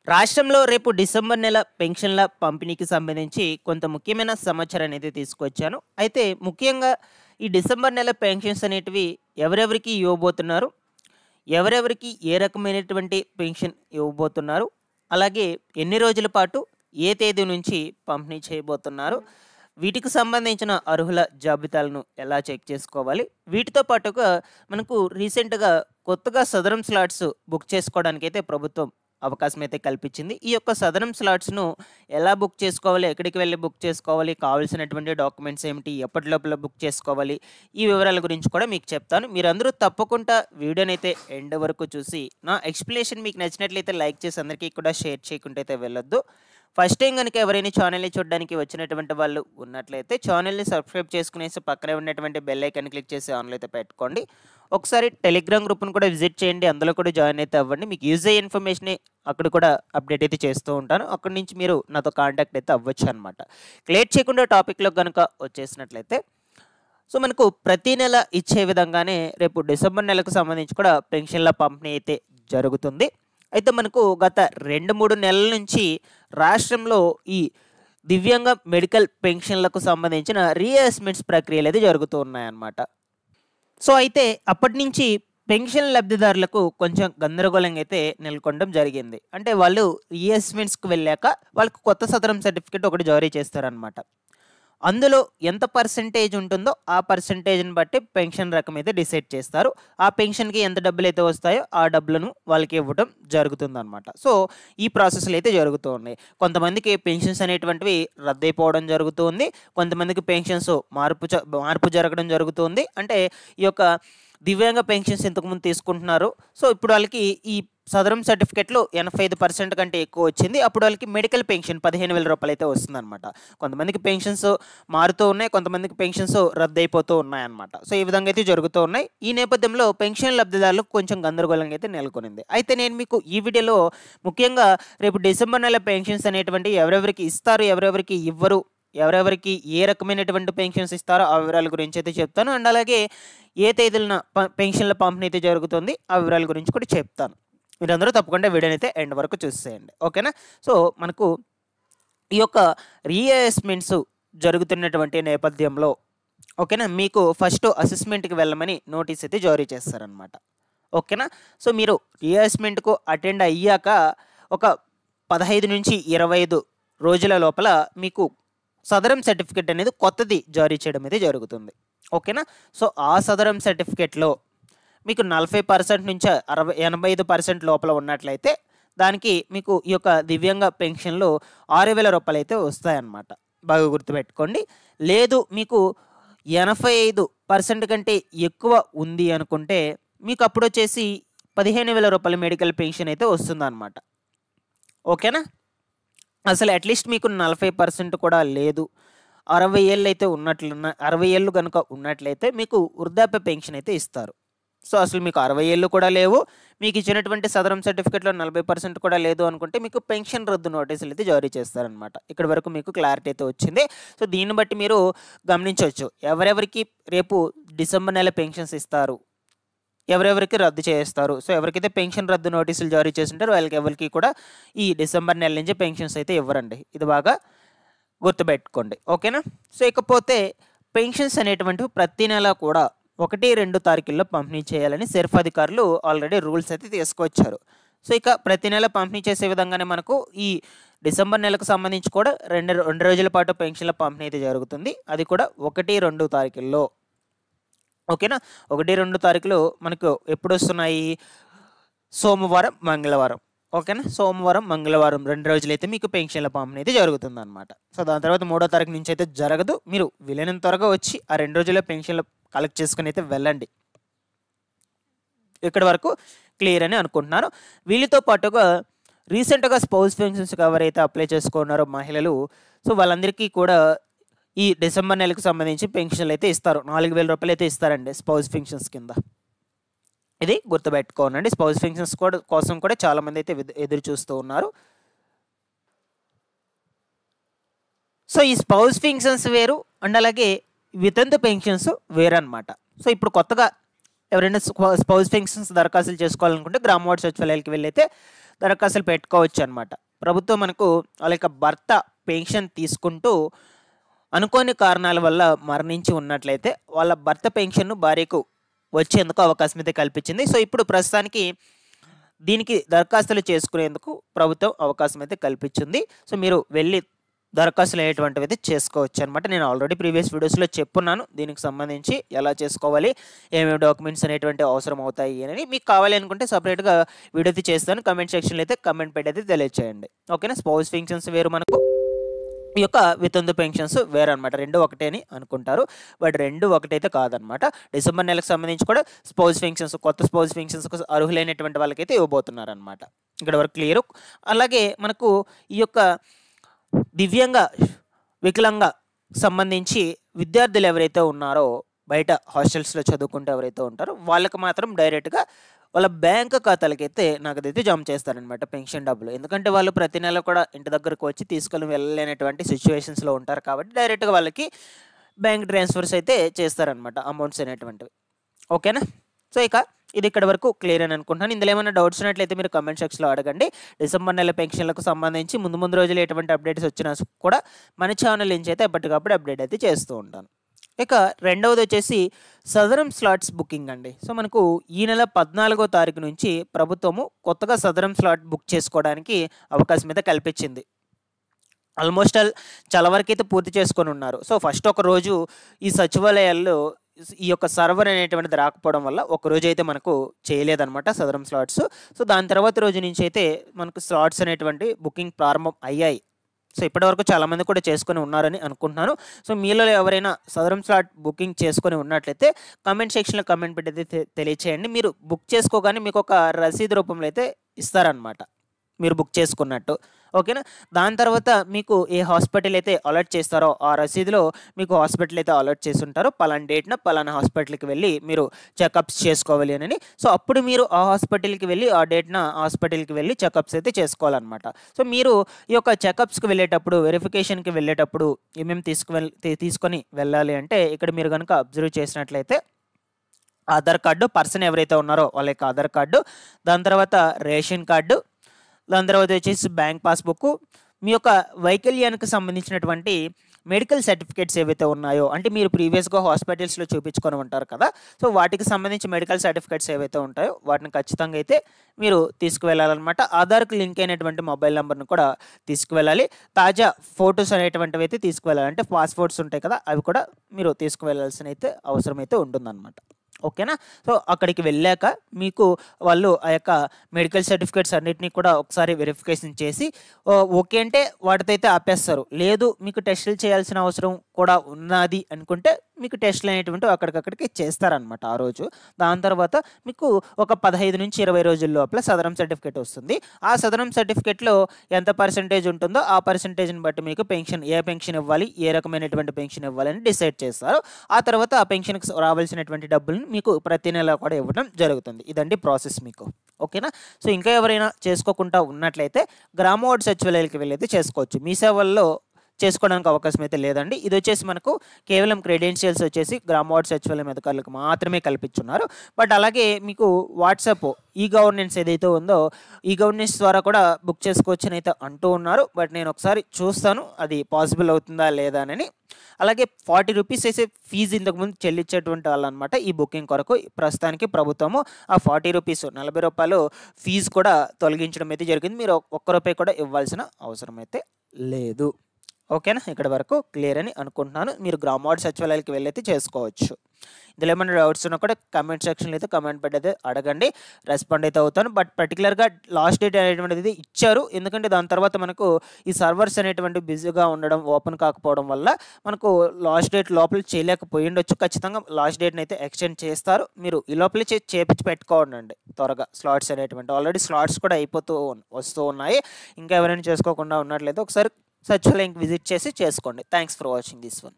రాష్ట్రంలో రేపు డిసెంబర్ నెల పెన్షన్ల పంపిణీకి సంబంధించి కొంత ముఖ్యమైన సమాచారాన్ని అయితే తీసుకొచ్చాను. అయితే ముఖ్యంగా ఈ డిసెంబర్ నెల పెన్షన్స్ అనేటివి ఎవరెవరికి ఇవ్వబోతున్నారు? ఎవరెవరికి ఏ రకమైనటువంటి పెన్షన్ ఇవ్వబోతున్నారు? అలాగే ఎన్ని రోజుల పాటు ఏ తేదీ నుంచి పంపిణీ చేయబోతున్నారు? వీటికి సంబంధించిన అర్హుల జాబితాలను ఎలా చెక్ చేసుకోవాలి? వీటితో పాటుగా మనకు రీసెంట్‌గా కొత్తగా సదరం స్లాట్స్ బుక్ చేసుకోవడానికైతే ప్రభుత్వం అవకాశం అయితే కల్పించింది. ఈ యొక్క సదరం స్లాట్స్‌ను ఎలా బుక్ చేసుకోవాలి? ఎక్కడికి వెళ్లి బుక్ చేసుకోవాలి? కావాల్సినటువంటి డాక్యుమెంట్స్ ఏమిటి? ఎప్పటిలోపల బుక్ చేసుకోవాలి? ఈ వివరాల గురించి కూడా మీకు చెప్తాను. మీరందరూ తప్పకుండా వీడియోనైతే ఎండ్ వరకు చూసి నా ఎక్స్‌ప్లనేషన్ మీకు నచ్చినట్లయితే లైక్ చేసి అందరికీ కూడా షేర్ చేయకుండా అయితే వెళ్ళొద్దు. ఫస్ట్ టైం గనుక ఎవరైనా ఛానల్‌ని చూడడానికి వచ్చినటువంటి వాళ్ళు ఉన్నట్లయితే ఛానల్‌ని సబ్స్క్రైబ్ చేసుకునేసి పక్కనే ఉన్నటువంటి బెల్ ఐకాన్ క్లిక్ చేసి ఆన్‌లో అయితే పెట్టుకోండి. ఒకసారి టెలిగ్రామ్ గ్రూప్‌ని కూడా విజిట్ చేయండి. అందులో కూడా జాయిన్ అయితే అవ్వండి. మీకు యూజ్ అయ్యే ఇన్ఫర్మేషన్‌ని అక్కడ కూడా అప్డేట్ అయితే చేస్తూ ఉంటాను. అక్కడి నుంచి మీరు నాతో కాంటాక్ట్ అయితే అవ్వచ్చనమాట. లేట్ చేయకుండా టాపిక్‌లోకి గనుక వచ్చేసినట్లయితే మనకు ప్రతి నెల ఇచ్చే విధంగానే రేపు డిసెంబర్ నెలకు సంబంధించి కూడా పెన్షన్ల పంపిణీ అయితే జరుగుతుంది. అయితే మనకు గత 2, 3 నెలల నుంచి రాష్ట్రంలో ఈ దివ్యాంగ మెడికల్ పెన్షన్లకు సంబంధించిన రీఅసెస్మెంట్స్ ప్రక్రియలు అయితే జరుగుతూ ఉన్నాయన్నమాట. అయితే అప్పటి నుంచి పెన్షన్ లబ్ధిదారులకు కొంచెం గందరగోళంగా అయితే నెలకొనడం జరిగింది. అంటే వాళ్ళు రీఅసెస్మెంట్స్‌కి వెళ్ళాక వాళ్ళకి కొత్త సదరం సర్టిఫికేట్ ఒకటి జారీ చేస్తారనమాట. అందులో ఎంత పర్సెంటేజ్ ఉంటుందో ఆ పర్సెంటేజ్‌ని బట్టి పెన్షన్ రకం అయితే డిసైడ్ చేస్తారు. ఆ పెన్షన్‌కి ఎంత డబ్బులైతే వస్తాయో ఆ డబ్బులను వాళ్ళకి ఇవ్వడం జరుగుతుందనమాట. ఈ ప్రాసెస్‌లు అయితే జరుగుతూ ఉన్నాయి. కొంతమందికి పెన్షన్స్ అనేటువంటివి రద్దయిపోవడం జరుగుతుంది. కొంతమందికి పెన్షన్స్ మార్పు జరగడం జరుగుతుంది. అంటే ఈ యొక్క దివ్యాంగ పెన్షన్స్ ఇంతకుముందు తీసుకుంటున్నారు. ఇప్పుడు వాళ్ళకి ఈ సదరం సర్టిఫికేట్‌లో 85% కంటే ఎక్కువ వచ్చింది. అప్పుడు వాళ్ళకి మెడికల్ పెన్షన్ 15,000 రూపాయలైతే వస్తుందనమాట. కొంతమందికి పెన్షన్స్ మారుతూ ఉన్నాయి. కొంతమందికి పెన్షన్స్ రద్దయిపోతూ ఉన్నాయన్నమాట. ఈ విధంగా అయితే జరుగుతూ ఉన్నాయి. ఈ నేపథ్యంలో పెన్షన్ లబ్ధిదారులకు కొంచెం గందరగోళంగా అయితే నెలకొనింది. అయితే నేను మీకు ఈ వీడియోలో ముఖ్యంగా రేపు డిసెంబర్ నెల పెన్షన్స్ అనేటువంటివి ఎవరెవరికి ఇస్తారు, ఎవరెవరికి ఇవ్వరు, ఎవరెవరికి ఏ రకమైనటువంటి పెన్షన్స్ ఇస్తారో ఆ వివరాల గురించి అయితే చెప్తాను. అండ్ అలాగే ఏ తేదీన పెన్షన్ల పంపిణీ అయితే జరుగుతుంది ఆ వివరాల గురించి కూడా చెప్తాను. మీరందరూ తప్పకుండా వీడియోని అయితే ఎండ్ వరకు చూసేయండి. ఓకేనా? మనకు ఈ యొక్క రీఅసెస్మెంట్స్ జరుగుతున్నటువంటి నేపథ్యంలో ఓకేనా, మీకు ఫస్ట్ అసెస్మెంట్‌కి వెళ్ళమని నోటీస్ అయితే జారీ చేస్తారనమాట. ఓకేనా? మీరు రీఅసెస్మెంట్‌కు అటెండ్ అయ్యాక ఒక 15 నుంచి 25 రోజుల లోపల మీకు సదరం సర్టిఫికేట్ అనేది కొత్తది జారీ చేయడం అయితే జరుగుతుంది. ఓకేనా? ఆ సదరం సర్టిఫికేట్‌లో మీకు 40% నుంచి 85% లోపల ఉన్నట్లయితే దానికి మీకు ఈ యొక్క దివ్యాంగ పెన్షన్‌లు 6,000 రూపాయలైతే వస్తాయన్నమాట. బాగా గుర్తుపెట్టుకోండి. లేదు మీకు 85% కంటే ఎక్కువ ఉంది అనుకుంటే మీకు అప్పుడొచ్చేసి 15,000 రూపాయల మెడికల్ పెన్షన్ అయితే వస్తుందన్నమాట. ఓకేనా? అసలు అట్‌లీస్ట్ మీకు 40% కూడా లేదు, 60 ఏళ్ళు అయితే 60 ఏళ్ళు గనుక ఉన్నట్లయితే మీకు వృద్ధాప్య పెన్షన్ అయితే ఇస్తారు. అసలు మీకు 60 ఏళ్ళు కూడా లేవు, మీకు ఇచ్చినటువంటి సదరం సర్టిఫికేట్‌లో 40% కూడా లేదు అనుకుంటే మీకు పెన్షన్ రద్దు నోటీసులు అయితే జారీ చేస్తారనమాట. ఇక్కడి వరకు మీకు క్లారిటీ అయితే వచ్చింది. దీన్ని బట్టి మీరు గమనించవచ్చు ఎవరెవరికి రేపు డిసెంబర్ నెల పెన్షన్స్ ఇస్తారు, ఎవరెవరికి రద్దు చేస్తారు. ఎవరికైతే పెన్షన్ రద్దు నోటీసులు జారీ చేసింటారో వాళ్ళకి ఎవరికి కూడా ఈ డిసెంబర్ నెల నుంచి పెన్షన్స్ అయితే ఇవ్వరండి. ఇది బాగా గుర్తుపెట్టుకోండి. ఓకేనా? ఇకపోతే పెన్షన్స్ అనేటువంటివి ప్రతి నెల కూడా 1, 2 తారీఖుల్లో పంపిణీ చేయాలని సెర్ఫ్ అధికారులు ఆల్రెడీ రూల్స్ అయితే తీసుకొచ్చారు. ఇక ప్రతి నెల పంపిణీ చేసే విధంగానే మనకు ఈ డిసెంబర్ నెలకు సంబంధించి కూడా 2 రోజుల పాటు పెన్షన్ల పంపిణీ అయితే జరుగుతుంది. అది కూడా 1, 2 తారీఖుల్లో. ఓకేనా? 1, 2 తారీఖులు మనకు ఎప్పుడు వస్తున్నాయి? సోమవారం, మంగళవారం. ఓకేనా? సోమవారం, మంగళవారం 2 రోజులైతే మీకు పెన్షన్ల పంపిణీ అయితే జరుగుతుందన్నమాట. దాని తర్వాత 3వ తారీఖు నుంచి అయితే జరగదు. మీరు వీలైనంత త్వరగా వచ్చి ఆ 2 రోజుల్లో పెన్షన్లు కలెక్ట్ చేసుకుని అయితే వెళ్ళండి. ఇక్కడి వరకు క్లియర్ అని అనుకుంటున్నాను. వీళ్ళతో పాటుగా రీసెంట్‌గా స్పౌస్ పెన్షన్స్‌కి ఎవరైతే అప్లై చేసుకున్నారో మహిళలు వాళ్ళందరికీ కూడా ఈ డిసెంబర్ నెలకు సంబంధించి పెన్షన్లు అయితే ఇస్తారు. 4,000 రూపాయలు అయితే ఇస్తారండి స్పౌస్ పెన్షన్స్ కింద. ఇది గుర్తుపెట్టుకోనండి. స్పౌస్ పెన్షన్స్ కోసం కూడా చాలామంది అయితే ఎదురు చూస్తూ ఉన్నారు. ఈ స్పౌస్ పెన్షన్స్ వేరు అండ్ అలాగే వితంతు పెన్షన్స్ వేరనమాట. ఇప్పుడు కొత్తగా ఎవరైనా స్పౌస్ పెన్షన్స్ దరఖాస్తులు చేసుకోవాలనుకుంటే గ్రామ వార్డు సచివాలయాలకు వెళ్ళి అయితే దరఖాస్తులు పెట్టుకోవచ్చు అనమాట. ప్రభుత్వం మనకు వాళ్ళ యొక్క భర్త పెన్షన్ తీసుకుంటూ అనుకోని కారణాల వల్ల మరణించి ఉన్నట్లయితే వాళ్ళ భర్త పెన్షన్ను భార్యకు వచ్చేందుకు అవకాశం అయితే కల్పించింది. సో ఇప్పుడు ప్రస్తుతానికి దీనికి దరఖాస్తులు చేసుకునేందుకు ప్రభుత్వం అవకాశం అయితే కల్పించింది. సో మీరు వెళ్ళి దరఖాస్తులు అయ్యేటువంటివి అయితే చేసుకోవచ్చు అనమాట. నేను ఆల్రెడీ ప్రీవియస్ వీడియోస్లో చెప్పున్నాను దీనికి సంబంధించి ఎలా చేసుకోవాలి, ఏమేమి డాక్యుమెంట్స్ అనేటువంటి అవసరం అవుతాయి అని. మీకు కావాలి అనుకుంటే సపరేట్గా వీడియో అయితే చేస్తాను. కమెంట్ సెక్షన్లో అయితే కమెంట్ పెట్టి అయితే తెలియచేయండి. ఓకేనా. స్పౌస్ పెన్షన్స్ వేరు, మనకు ఈ యొక్క వితంతు పెన్షన్స్ వేరు అనమాట. రెండు ఒకటే అని అనుకుంటారు, బట్ రెండు ఒకటైతే కాదనమాట. డిసెంబర్ నెలకు సంబంధించి కూడా స్పౌస్ పెన్షన్స్, కొత్త స్పౌస్ పెన్షన్స్కు అర్హులైనటువంటి వాళ్ళకైతే ఇవ్వబోతున్నారు అనమాట. ఇక్కడ వరకు క్లియర్. అలాగే మనకు ఈ యొక్క దివ్యంగ వికలాంగ సంబంధించి విద్యార్థులు ఎవరైతే ఉన్నారో, బయట హాస్టల్స్లో చదువుకుంటే ఎవరైతే ఉంటారో వాళ్ళకి మాత్రం డైరెక్ట్గా వాళ్ళ బ్యాంక్ ఖాతాలకైతే నగదైతే జమ చేస్తారనమాట పెన్షన్ డబ్బులు. ఎందుకంటే వాళ్ళు ప్రతి నెల కూడా ఇంటి దగ్గరకు వచ్చి తీసుకొని వెళ్ళలేనటువంటి సిచ్యువేషన్స్లో ఉంటారు కాబట్టి డైరెక్ట్గా వాళ్ళకి బ్యాంక్ ట్రాన్స్ఫర్స్ అయితే చేస్తారనమాట అమౌంట్స్ అనేటువంటివి. ఓకేనా. సో ఇక ఇది ఇక్కడ వరకు క్లియర్ అని అనుకుంటున్నాను. ఇందులో ఏమైనా డౌట్స్ ఉన్నట్లయితే మీరు కమెంట్ సెక్షన్లో అడగండి. డిసెంబర్ నెల పెన్షన్లకు సంబంధించి ముందు రోజులు ఎటువంటి అప్డేట్స్ వచ్చినా కూడా మన ఛానల్ నుంచి అయితే ఎప్పటికప్పుడు అప్డేట్ అయితే చేస్తూ ఉంటాను. ఇక రెండవది వచ్చేసి సదరం స్లాట్స్ బుకింగ్ అండి. సో మనకు ఈ నెల 14వ తారీఖు నుంచి ప్రభుత్వము కొత్తగా సదరం స్లాట్ బుక్ చేసుకోవడానికి అవకాశం అయితే కల్పించింది. ఆల్మోస్ట్ చాలా వరకు అయితే పూర్తి చేసుకొని ఉన్నారు. సో ఫస్ట్ ఒక రోజు ఈ సచివాలయాల్లో ఈ యొక్క సర్వర్ అనేటువంటిది రాకపోవడం వల్ల ఒకరోజు అయితే మనకు చేయలేదన్నమాట సదరం స్లాట్స్. సో దాని తర్వాత రోజు నుంచి అయితే మనకు స్లాట్స్ అనేటువంటి బుకింగ్ ప్రారంభం అయ్యాయి. సో ఇప్పటివరకు చాలామంది కూడా చేసుకొని ఉన్నారని అనుకుంటున్నాను. సో మీలో ఎవరైనా సదరం స్లాట్ బుకింగ్ చేసుకొని ఉన్నట్లయితే కమెంట్ సెక్షన్లో కమెంట్ పెట్టి అయితే తెలియచేయండి. మీరు బుక్ చేసుకోగానే మీకు ఒక రసీదు రూపంలో అయితే ఇస్తారనమాట మీరు బుక్ చేసుకున్నట్టు. ఓకేనా. దాని తర్వాత మీకు ఏ హాస్పిటల్ అయితే అలర్ట్ చేస్తారో ఆ రసీదులో మీకు హాస్పిటల్ అయితే అలర్ట్ చేసి ఉంటారో పలానా డేట్న పలానా హాస్పిటల్కి వెళ్ళి మీరు చెకప్స్ చేసుకోవాలి అని. సో అప్పుడు మీరు ఆ హాస్పిటల్కి వెళ్ళి ఆ డేట్న హాస్పిటల్కి వెళ్ళి చెకప్స్ అయితే చేసుకోవాలన్నమాట. సో మీరు ఈ యొక్క చెకప్స్కి వెళ్ళేటప్పుడు, వెరిఫికేషన్కి వెళ్ళేటప్పుడు ఏమేమి తీసుకొని వెళ్ళాలి అంటే ఇక్కడ మీరు కనుక అబ్జర్వ్ చేసినట్లయితే ఆధార్ కార్డు, పర్సన్ ఎవరైతే ఉన్నారో వాళ్ళ యొక్క ఆధార్ కార్డు, దాని తర్వాత రేషన్ కార్డు, దాని తర్వాత వచ్చేసి బ్యాంక్ పాస్బుక్, మీ యొక్క వైకల్యానికి సంబంధించినటువంటి మెడికల్ సర్టిఫికేట్స్ ఏవైతే ఉన్నాయో, అంటే మీరు ప్రీవియస్గా హాస్పిటల్స్లో చూపించుకొని ఉంటారు కదా, సో వాటికి సంబంధించి మెడికల్ సర్టిఫికేట్స్ ఏవైతే ఉంటాయో వాటిని ఖచ్చితంగా అయితే మీరు తీసుకువెళ్ళాలన్నమాట. ఆధార్కి లింక్ అయినటువంటి మొబైల్ నెంబర్ని కూడా తీసుకువెళ్ళాలి. తాజా ఫొటోస్ అనేటువంటివి అయితే తీసుకువెళ్ళాలి. అంటే పాస్పోర్ట్స్ ఉంటాయి కదా, అవి కూడా మీరు తీసుకువెళ్ళాల్సిన అయితే అవసరం అయితే ఉంటుందన్నమాట. ఓకేనా. సో అక్కడికి వెళ్ళాక మీకు వాళ్ళు ఆ యొక్క మెడికల్ సర్టిఫికేట్స్ అన్నిటినీ కూడా ఒకసారి వెరిఫికేషన్ చేసి ఓకే అంటే వాటితో అయితే ఆపేస్తారు. లేదు మీకు టెస్టులు చేయాల్సిన అవసరం కూడా ఉన్నది అనుకుంటే మీకు టెస్టులు అనేటువంటి అక్కడికక్కడికి చేస్తారనమాట ఆ రోజు. దాని తర్వాత మీకు ఒక 15 నుంచి 20 రోజుల లోపల సదరం సర్టిఫికేట్ వస్తుంది. ఆ సదరం సర్టిఫికేట్లో ఎంత పర్సెంటేజ్ ఉంటుందో ఆ పర్సెంటేజ్ని బట్టి మీకు పెన్షన్, ఏ పెన్షన్ ఇవ్వాలి, ఏ రకమైనటువంటి పెన్షన్ ఇవ్వాలని డిసైడ్ చేస్తారు. ఆ తర్వాత ఆ పెన్షన్కి రావాల్సినటువంటి డబ్బులను మీకు ప్రతి నెల కూడా ఇవ్వడం జరుగుతుంది. ఇదండి ప్రాసెస్ మీకు. ఓకేనా. సో ఇంకా ఎవరైనా చేసుకోకుండా ఉన్నట్లయితే గ్రామ వార్డు సచివాలయాలకు వెళ్ళి అయితే చేసుకోవచ్చు. మీ సేవల్లో చేసుకోవడానికి అవకాశం అయితే లేదండి. ఇది వచ్చేసి మనకు కేవలం క్రెడెన్షియల్స్ వచ్చేసి గ్రామ వార్డు సచివాలయం అధికారులకు మాత్రమే కల్పించున్నారు. బట్ అలాగే మీకు వాట్సాప్ ఈ గవర్నెన్స్ ఏదైతే ఉందో ఈ గవర్నెన్స్ ద్వారా కూడా బుక్ చేసుకోవచ్చు అని అయితే అంటూ ఉన్నారు. బట్ నేను ఒకసారి చూస్తాను అది పాసిబుల్ అవుతుందా లేదా అని. అలాగే 40 రూపీస్ వేసే ఫీజు ఇంతకుముందు చెల్లించేటువంటి వాళ్ళు అనమాట ఈ బుకింగ్ కొరకు. ప్రస్తుతానికి ప్రభుత్వము ఆ 40 రూపీస్, 40 రూపాయలు ఫీజు కూడా తొలగించడం అయితే జరిగింది. మీరు ₹1 కూడా ఇవ్వాల్సిన అవసరం అయితే లేదు. ఓకేనా. ఇక్కడ వరకు క్లియర్ అని అనుకుంటున్నాను. మీరు గ్రామ వార్డు సచివాలయాలకు వెళ్ళైతే చేసుకోవచ్చు. ఇందులో ఏమైనా డౌట్స్ ఉన్నా కూడా కమెంట్ సెక్షన్లో అయితే కమెంట్ పెట్టి అయితే అడగండి, రెస్పాండ్ అయితే అవుతాను. బట్ పర్టికులర్గా లాస్ట్ డేట్ అనేటువంటిది ఇచ్చారు. ఎందుకంటే దాని తర్వాత మనకు ఈ సర్వర్స్ అనేటువంటి బిజీగా ఉండడం, ఓపెన్ కాకపోవడం వల్ల మనకు లాస్ట్ డేట్ లోపల చేయలేకపోయి ఉండొచ్చు. ఖచ్చితంగా లాస్ట్ డేట్ని అయితే ఎక్స్టెండ్ చేస్తారు. మీరు ఈ లోపలే చేపించి పెట్టుకోండి త్వరగా స్లాట్స్ అనేటువంటి. ఆల్రెడీ స్లాట్స్ కూడా వస్తూ ఉన్నాయి. ఇంకా ఎవరైనా చేసుకోకుండా ఉన్నట్లయితే ఒకసారి సచివాలయంకి విజిట్ చేసి చేసుకోండి. Thanks for watching this one.